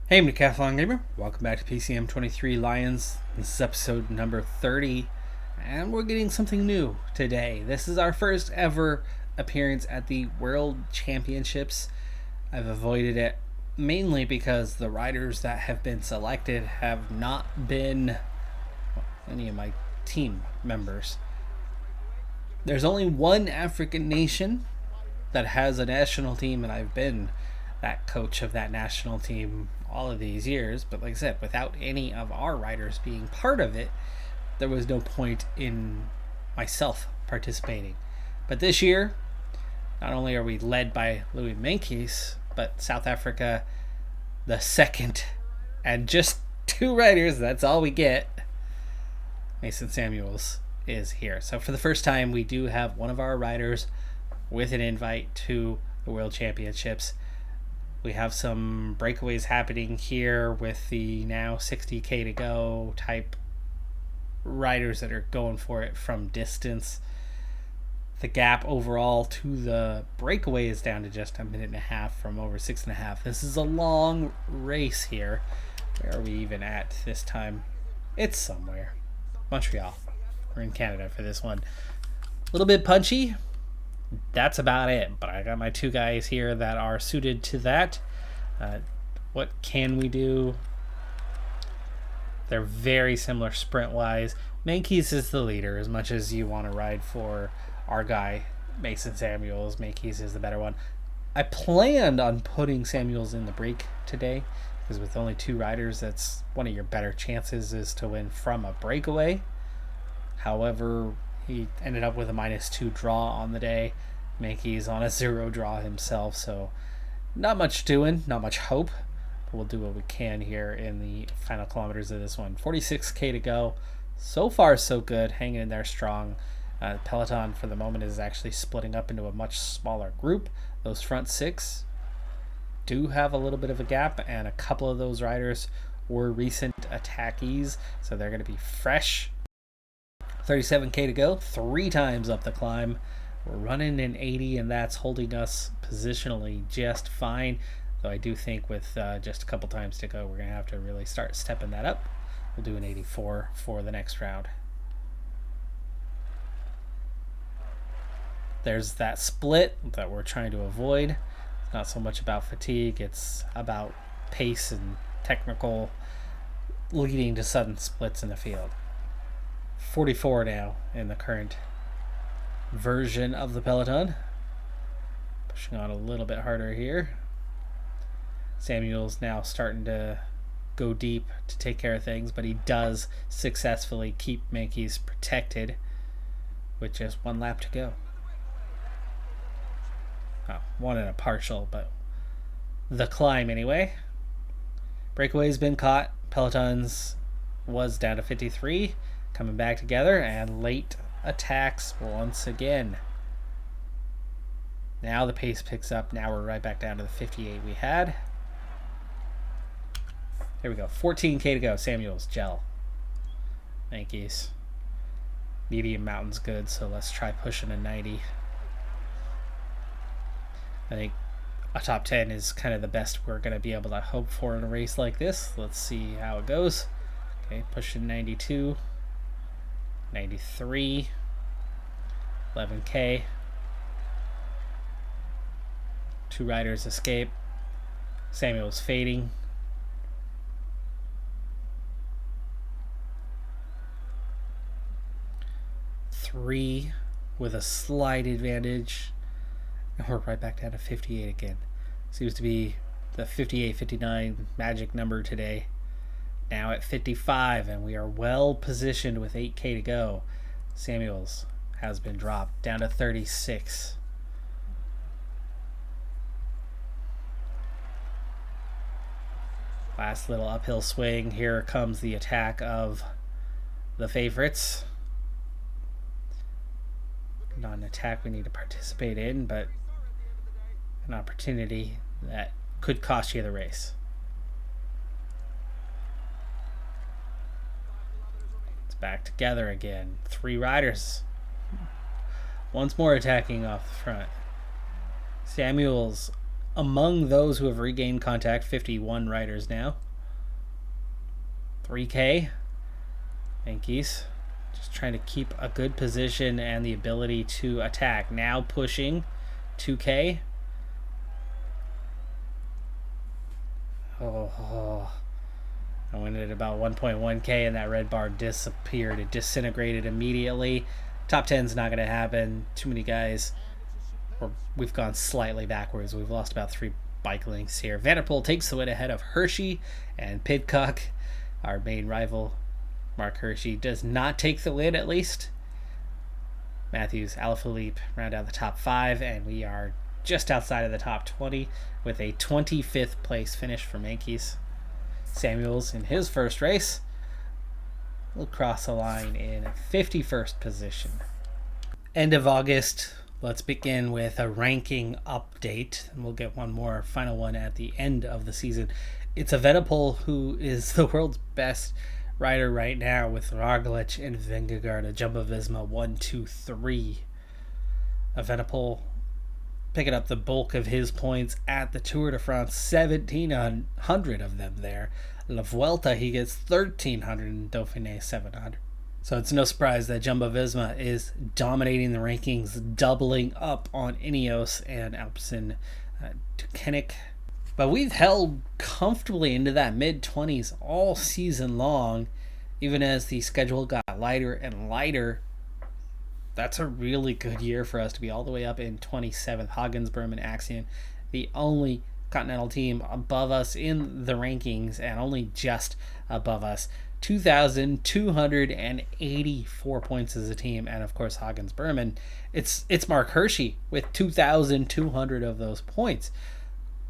Hey, Decathlon gamer. Welcome back to PCM23 Lions. This is episode number 30, and we're getting something new today. This is our first ever appearance at the World Championships. I've avoided it mainly because the riders that have been selected have not been any of my team members. There's only one African nation that has a national team, and I've been that coach of that national team all of these years. But like I said, without any of our riders being part of it, there was no point in myself participating. But this year, not only are we led by Louis Meintjes, but South Africa, the second, and just two riders, that's all we get. Mason Samuels is here. So for the first time, we do have one of our riders with an invite to the World Championships. We have some breakaways happening here with the now 60k to go type riders that are going for it from distance. The gap overall to the breakaway is down to just a minute and a half from over 6.5. This is a long race here. Where are we even at this time? It's somewhere. Montreal. We're in Canada for this one. A little bit punchy. That's about it, but I got my two guys here that are suited to that. What can we do? They're very similar sprint wise. Meintjes is the leader. As much as you want to ride for our guy Mason Samuels, Meintjes is the better one. I planned on putting Samuels in the break today because with only two riders, that's one of your better chances is to win from a breakaway. However, he ended up with a -2 draw on the day. Meintjes on a 0 draw himself, so not much doing, not much hope. But we'll do what we can here in the final kilometers of this one. 46k to go. So far, so good. Hanging in there strong. Peloton, for the moment, is actually splitting up into a much smaller group. Those front six do have a little bit of a gap, and a couple of those riders were recent attackees, so they're going to be fresh. 37k to go, 3 times up the climb. We're running in 80, and that's holding us positionally just fine. Though I do think with just a couple times to go, we're going to have to really start stepping that up. We'll do an 84 for the next round. There's that split that we're trying to avoid. It's not so much about fatigue, it's about pace and technical leading to sudden splits in the field. 44 now in the current version of the peloton. Pushing on a little bit harder here. Samuel's now starting to go deep to take care of things, but he does successfully keep Meintjes protected with just 1 lap to go. Oh, 1 and a partial, but the climb anyway. Breakaway's been caught. Peloton's was down to 53. Coming back together, and late attacks once again. Now the pace picks up. Now we're right back down to the 58 we had. There we go. 14k to go. Samuels, gel. Meintjes. Medium mountain's good, so let's try pushing a 90. I think a top 10 is kind of the best we're going to be able to hope for in a race like this. Let's see how it goes. Okay, pushing 92. 93, 11k. 2 riders escape. Samuel's fading. Three with a slight advantage. And we're right back down to 58 again. Seems to be the 58-59 magic number today. Now at 55, and we are well positioned with 8k to go. Samuels has been dropped down to 36. Last little uphill swing. Here comes the attack of the favorites. Not an attack we need to participate in, but an opportunity that could cost you the race. Back together again. 3 riders. Once more attacking off the front. Samuels among those who have regained contact, 51 riders now. 3K. Yankees just trying to keep a good position and the ability to attack. Now pushing 2K. Oh. I went at about 1.1K and that red bar disappeared. It disintegrated immediately. Top 10's not going to happen. Too many guys. We've gone slightly backwards. We've lost about 3 bike links here. Vanderpool takes the win ahead of Hershey, and Pidcock, our main rival, Mark Hershey, does not take the win at least. Matthews, Alaphilippe round out the top 5, and we are just outside of the top 20 with a 25th place finish for Yankees. Samuels in his first race will cross the line in 51st position. End of August. Let's begin with a ranking update, and we'll get one more final one at the end of the season. It's Evenepoel who is the world's best rider right now with Roglic and Vingegaard, a Jumbo-Visma 1, 2, 3. Evenepoel picking up the bulk of his points at the Tour de France, 1,700 of them there. La Vuelta, he gets 1,300, and Dauphiné 700. So it's no surprise that Jumbo-Visma is dominating the rankings, doubling up on Ineos and Alpecin Deceuninck. But we've held comfortably into that mid-20s all season long, even as the schedule got lighter and lighter. That's a really good year for us to be all the way up in 27th. Hagens, Berman, Axion, the only Continental team above us in the rankings and only just above us. 2,284 points as a team, and of course Hagens, Berman. It's Mark Hirschi with 2,200 of those points.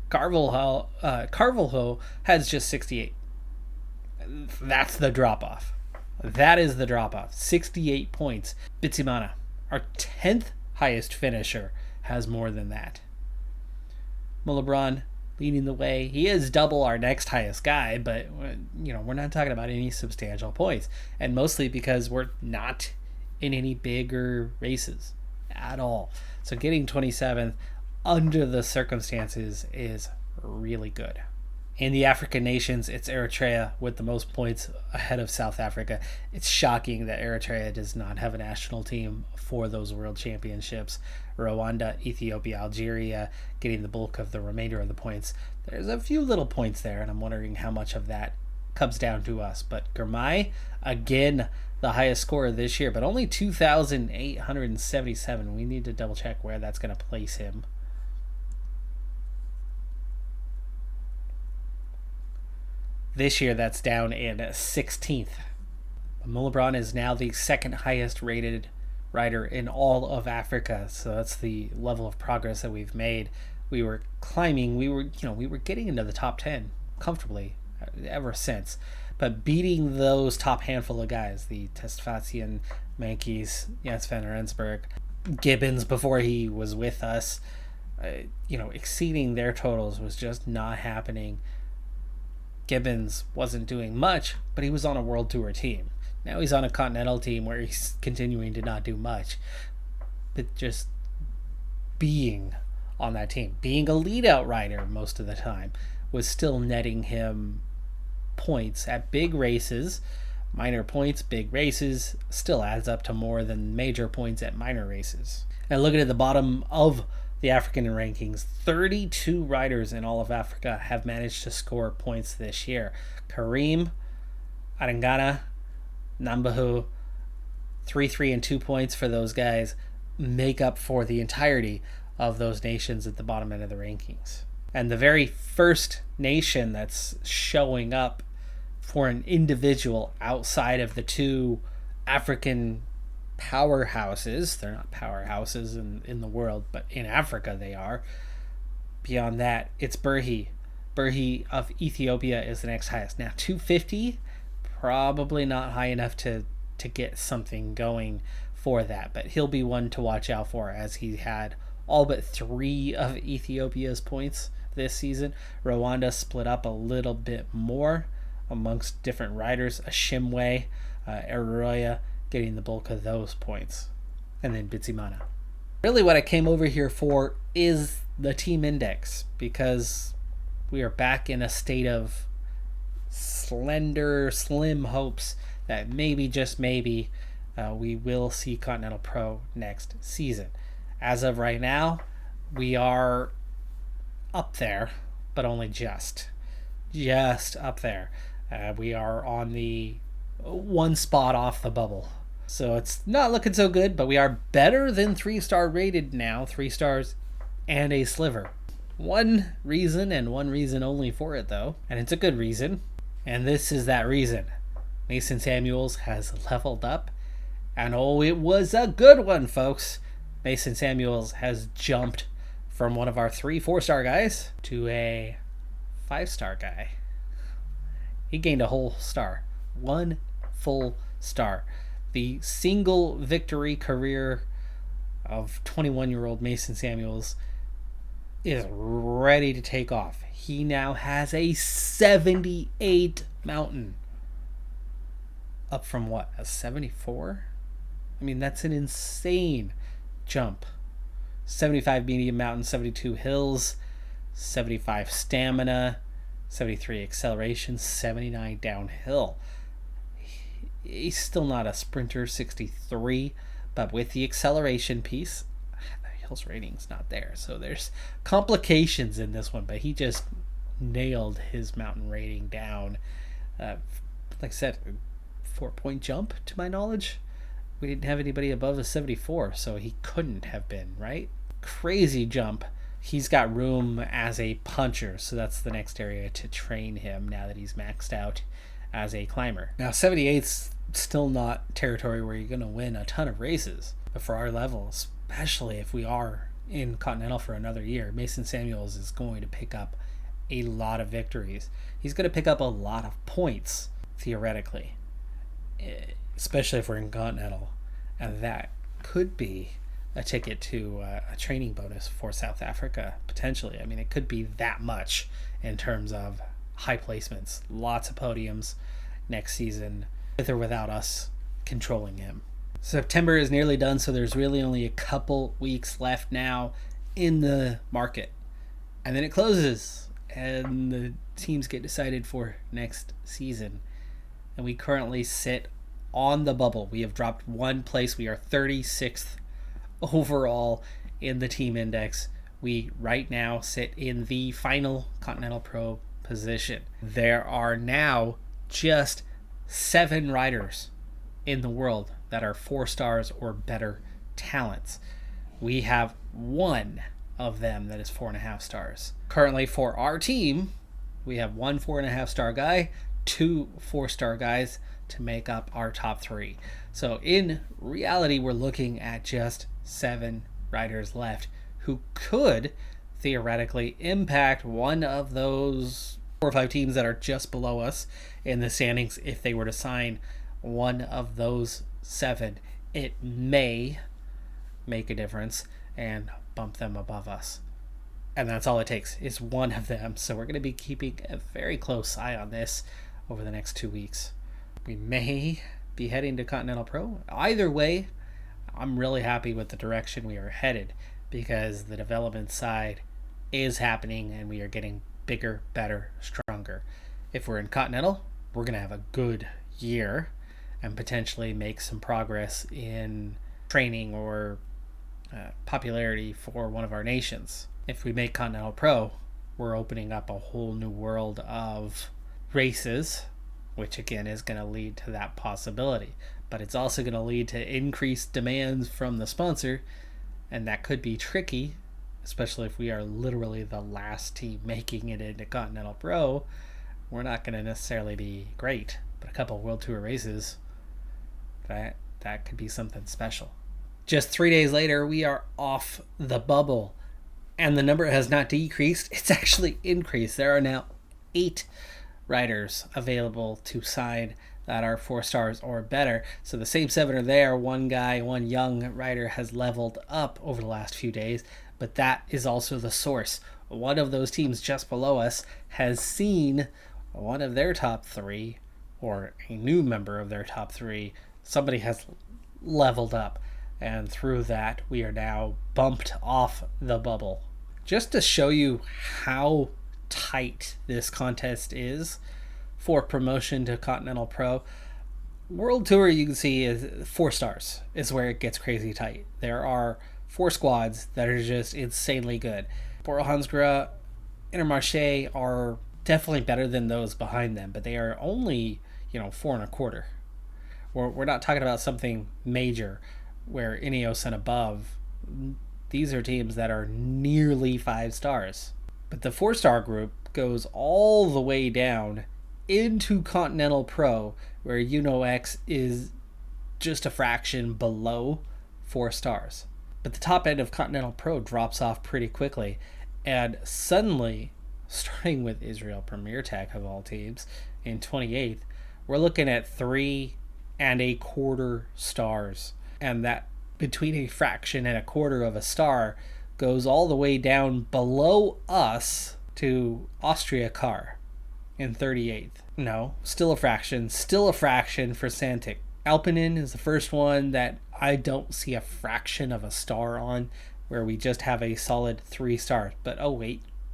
Carvalho has just 68. That's the drop-off. That is the drop-off. 68 points. Bitsimana, our 10th highest finisher, has more than that. Mulebron leading the way. He is double our next highest guy, but we're not talking about any substantial points, and mostly because we're not in any bigger races at all. So getting 27th under the circumstances is really good. In the African nations, it's Eritrea with the most points ahead of South Africa. It's shocking that Eritrea does not have a national team for those world championships. Rwanda, Ethiopia, Algeria getting the bulk of the remainder of the points. There's a few little points there, and I'm wondering how much of that comes down to us. But Girmay, again, the highest scorer this year, but only 2,877. We need to double check where that's going to place him. This year, that's down in 16th. Mulebron is now the second highest rated rider in all of Africa, so that's the level of progress that we've made. We were climbing, we were getting into the top 10 comfortably ever since, but beating those top handful of guys, the Testfatien, Mankies, Jens van Rensburg, Gibbons before he was with us, exceeding their totals was just not happening. Gibbons wasn't doing much, but he was on a World Tour team. Now he's on a Continental team where he's continuing to not do much. But just being on that team, being a lead-out rider most of the time, was still netting him points at big races. Minor points, big races, still adds up to more than major points at minor races. And looking at the bottom of the African rankings, 32 riders in all of Africa have managed to score points this year. Karim, Arengana, Nambahu, 3, 3, and 2 points for those guys make up for the entirety of those nations at the bottom end of the rankings. And the very first nation that's showing up for an individual outside of the two African powerhouses, they're not powerhouses in the world, but in Africa they are. Beyond that, it's Burhi. Burhi of Ethiopia is the next highest. Now 250, probably not high enough to get something going for that, but he'll be one to watch out for, as he had all but 3 of Ethiopia's points this season. Rwanda split up a little bit more amongst different riders. Ashimwe, Eroya getting the bulk of those points. And then Bitsimana. Really what I came over here for is the team index, because we are back in a state of slender, slim hopes that maybe, just maybe, we will see Continental Pro next season. As of right now, we are up there, but only just up there. We are on the one spot off the bubble. So it's not looking so good, but we are better than 3-star rated now, 3 stars and a sliver. One reason, and one reason only for it though, and it's a good reason, and this is that reason. Mason Samuels has leveled up, and oh, it was a good one, folks. Mason Samuels has jumped from one of our 3-4-star guys to a 5-star guy. He gained a whole star. 1 full star. The single victory career of 21-year-old Mason Samuels is ready to take off. He now has a 78 mountain. Up from what? A 74? I mean, that's an insane jump. 75 medium mountain, 72 hills, 75 stamina, 73 acceleration, 79 downhill. He's still not a sprinter, 63, but with the acceleration piece, the hills rating's not there, so there's complications in this one, but he just nailed his mountain rating down. Like I said, 4-point jump to my knowledge. We didn't have anybody above a 74, so he couldn't have been, right? Crazy jump. He's got room as a puncher, so that's the next area to train him now that he's maxed out as a climber. Now, 78's still not territory where you're going to win a ton of races, but for our level, especially if we are in Continental for another year, Mason Samuels is going to pick up a lot of victories. He's going to pick up a lot of points, theoretically, especially if we're in Continental, and that could be a ticket to a training bonus for South Africa, potentially. I mean, it could be that much in terms of high placements, lots of podiums next season, with or without us controlling him. September is nearly done, so there's really only a couple weeks left now in the market. And then it closes, and the teams get decided for next season. And we currently sit on the bubble. We have dropped 1 place. We are 36th overall in the team index. We right now sit in the final Continental Pro position. There are now just 7 riders in the world that are 4 stars or better talents. We have 1 of them that is 4.5 stars. Currently for our team, we have 1 4.5-star guy, 2 4-star guys to make up our top 3. So in reality, we're looking at just 7 riders left who could theoretically impact one of those 4 or 5 teams that are just below us in the standings. If they were to sign one of those 7, it may make a difference and bump them above us. And that's all it takes, is one of them. So we're going to be keeping a very close eye on this over the next 2 weeks. We may be heading to Continental Pro. Either way, I'm really happy with the direction we are headed, because the development side is happening and we are getting bigger, better, stronger. If we're in Continental, we're going to have a good year and potentially make some progress in training or popularity for one of our nations. If we make Continental Pro, we're opening up a whole new world of races, which again is going to lead to that possibility. But it's also going to lead to increased demands from the sponsor, and that could be tricky, especially if we are literally the last team making it into Continental Pro. We're not going to necessarily be great, but a couple World Tour races, that could be something special. Just 3 days later, we are off the bubble, and the number has not decreased. It's actually increased. There are now 8 riders available to sign that are 4 stars or better. So the same 7 are there. One young rider has leveled up over the last few days, but that is also the source. One of those teams just below us has seen one of their top 3, or a new member of their top 3, somebody has leveled up. And through that, we are now bumped off the bubble. Just to show you how tight this contest is for promotion to Continental Pro, World Tour, you can see, is 4 stars is where it gets crazy tight. There are 4 squads that are just insanely good. Bora Hansgrohe, Intermarché are definitely better than those behind them, but they are only, 4.25. We're not talking about something major where Ineos and above. These are teams that are nearly 5 stars. But the 4-star group goes all the way down into Continental Pro, where UNOX is just a fraction below 4 stars. But the top end of Continental Pro drops off pretty quickly, and suddenly, starting with Israel Premier Tech of all teams in 28th, we're looking at 3.25 stars, and that between a fraction and a quarter of a star goes all the way down below us to Austria Car in 38th. No, still a fraction for Santic. Alpinen is the first one that I don't see a fraction of a star on, where we just have a solid 3 stars. But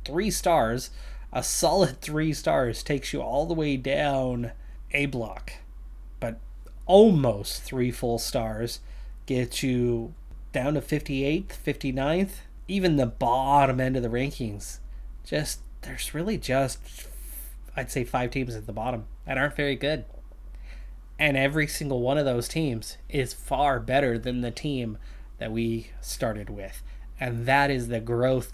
3 stars, a solid 3 stars takes you all the way down a block. But almost 3 full stars gets you down to 58th, 59th. Even the bottom end of the rankings, there's really just, I'd say, 5 teams at the bottom that aren't very good. And every single one of those teams is far better than the team that we started with. And that is the growth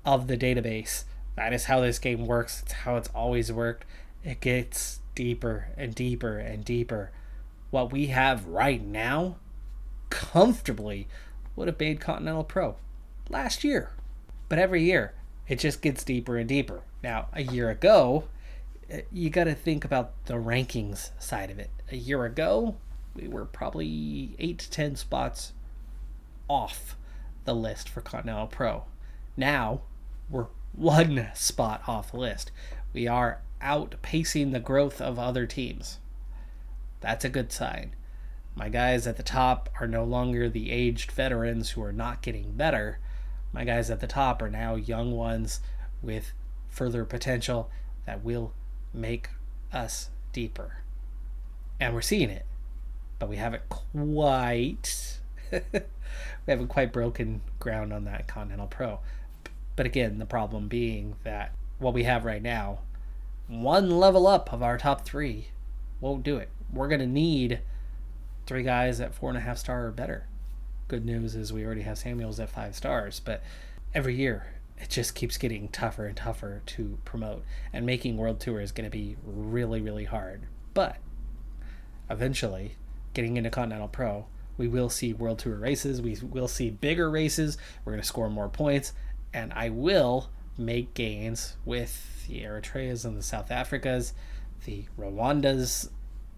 of the database. That is how this game works. It's how it's always worked. It gets deeper and deeper and deeper. What we have right now comfortably would have made Continental Pro last year. But every year, it just gets deeper and deeper. Now, a year ago, you got to think about the rankings side of it. A year ago, we were probably 8 to 10 spots off the list for Continental Pro. Now, we're 1 spot off the list. We are outpacing the growth of other teams. That's a good sign. My guys at the top are no longer the aged veterans who are not getting better. My guys at the top are now young ones with further potential that will make us deeper. And we're seeing it. But we haven't quite broken ground on that Continental Pro. But again, the problem being that what we have right now, 1 level up of our top 3 won't do it. We're going to need 3 guys at 4.5 star or better. Good news is we already have Samuels at 5 stars, but every year it just keeps getting tougher and tougher to promote, and making World Tour is going to be really, really hard. But eventually, getting into Continental Pro, we will see World Tour races, we will see bigger races, we're going to score more points, and I will make gains with the Eritreas and the South Africas, the Rwandas.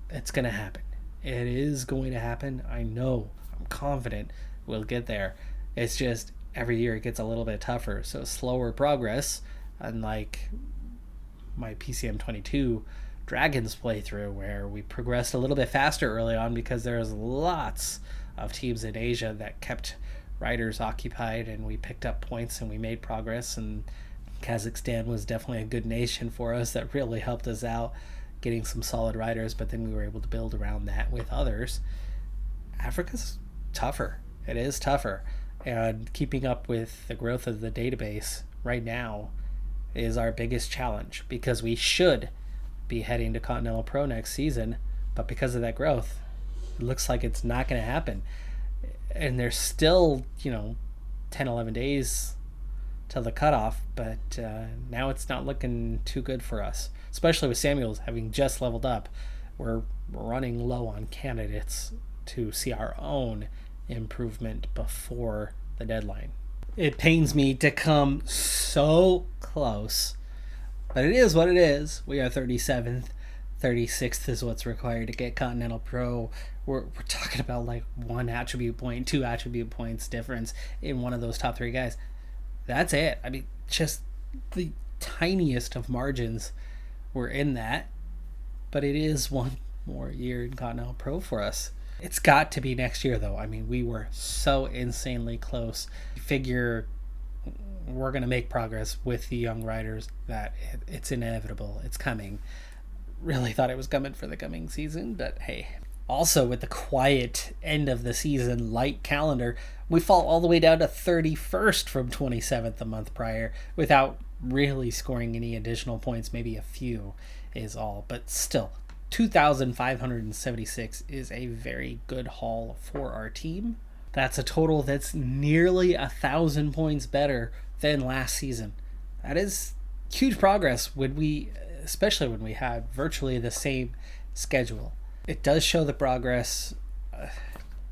It's going to happen. It is going to happen. I know. I'm confident we'll get there. It's just every year it gets a little bit tougher. So slower progress, unlike my PCM23 Dragons playthrough, where we progressed a little bit faster early on because there's lots of teams in Asia that kept riders occupied, and we picked up points and we made progress. And Kazakhstan was definitely a good nation for us that really helped us out getting some solid riders, but then we were able to build around that with others. Africa's tougher. It is tougher. And keeping up with the growth of the database right now is our biggest challenge, because we should be heading to Continental Pro next season, but because of that growth, it looks like it's not going to happen. And there's still, 10, 11 days till the cutoff, but now it's not looking too good for us, especially with Samuels having just leveled up. We're running low on candidates to see our own improvement before the deadline. It pains me to come so close, but it is what it is. We are 37th. 36th is what's required to get Continental Pro. We're talking about like 1 attribute point, 2 attribute points difference in one of those top 3 guys. That's it. I mean, just the tiniest of margins were in that, but it is 1 more year in Continental Pro for us. It's got to be next year, though. I mean, we were so insanely close. Figure we're going to make progress with the young riders, that it's inevitable. It's coming. Really thought it was coming for the coming season, but hey. Also, with the quiet end of the season light calendar, we fall all the way down to 31st from 27th the month prior without really scoring any additional points. Maybe a few is all, but still 2,576 is a very good haul for our team. That's a total that's nearly 1,000 points better than last season. That is huge progress especially when we had virtually the same schedule. It does show the progress.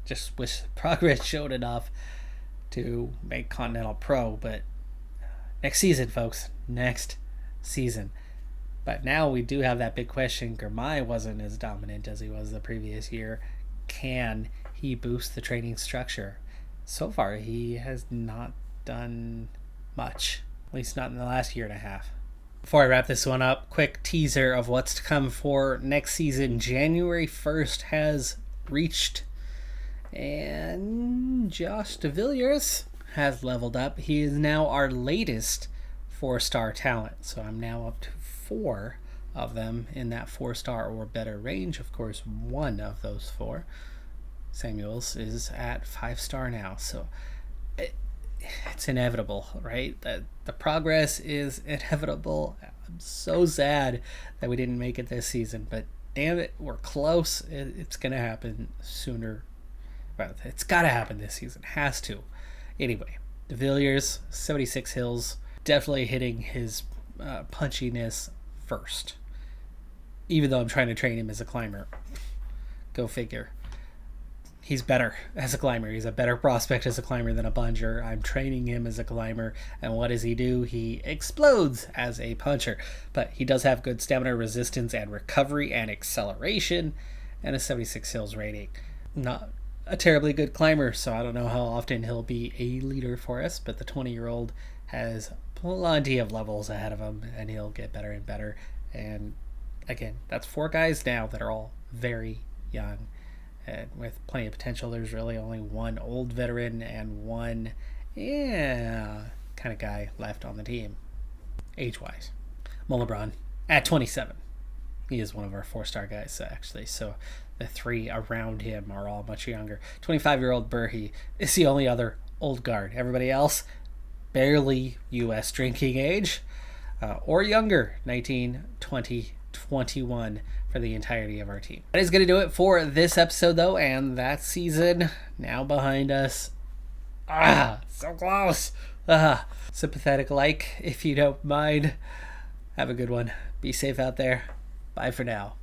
Just wish progress showed enough to make Continental Pro, but next season, folks, next season. But now we do have that big question. Girmay wasn't as dominant as he was the previous year. Can he boost the training structure? So far, he has not done much, at least not in the last year and a half. Before I wrap this one up, quick teaser of what's to come for next season. January 1st has reached, and Josh de Villiers has leveled up. He is now our latest 4-star talent, so I'm now up to 4 of them in that 4-star or better range. Of course, one of those 4, Samuels, is at 5-star now, so it's inevitable, right? The progress is inevitable. I'm so sad that we didn't make it this season, but damn it, we're close. It's gonna happen sooner. Well, it's gotta happen this season. Has to. Anyway, de Villiers, 76 hills, definitely hitting his punchiness first. Even though I'm trying to train him as a climber. Go figure. He's better as a climber. He's a better prospect as a climber than a plunger. I'm training him as a climber, and what does he do? He explodes as a puncher. But he does have good stamina, resistance, and recovery, and acceleration, and a 76 hills rating. Not a terribly good climber, so I don't know how often he'll be a leader for us, but the 20-year-old has plenty of levels ahead of him, and he'll get better and better. And again, that's 4 guys now that are all very young. And with plenty of potential. There's really only one old veteran and one kind of guy left on the team, age-wise. Molebron at 27. He is one of our 4-star guys, actually. So the 3 around him are all much younger. 25-year-old Burhi is the only other old guard. Everybody else, barely U.S. drinking age or younger, 19, 20, 21 for the entirety of our team. That is going to do it for this episode, though, and that season now behind us. So close. Sympathetic like, if you don't mind. Have a good one. Be safe out there. Bye for now.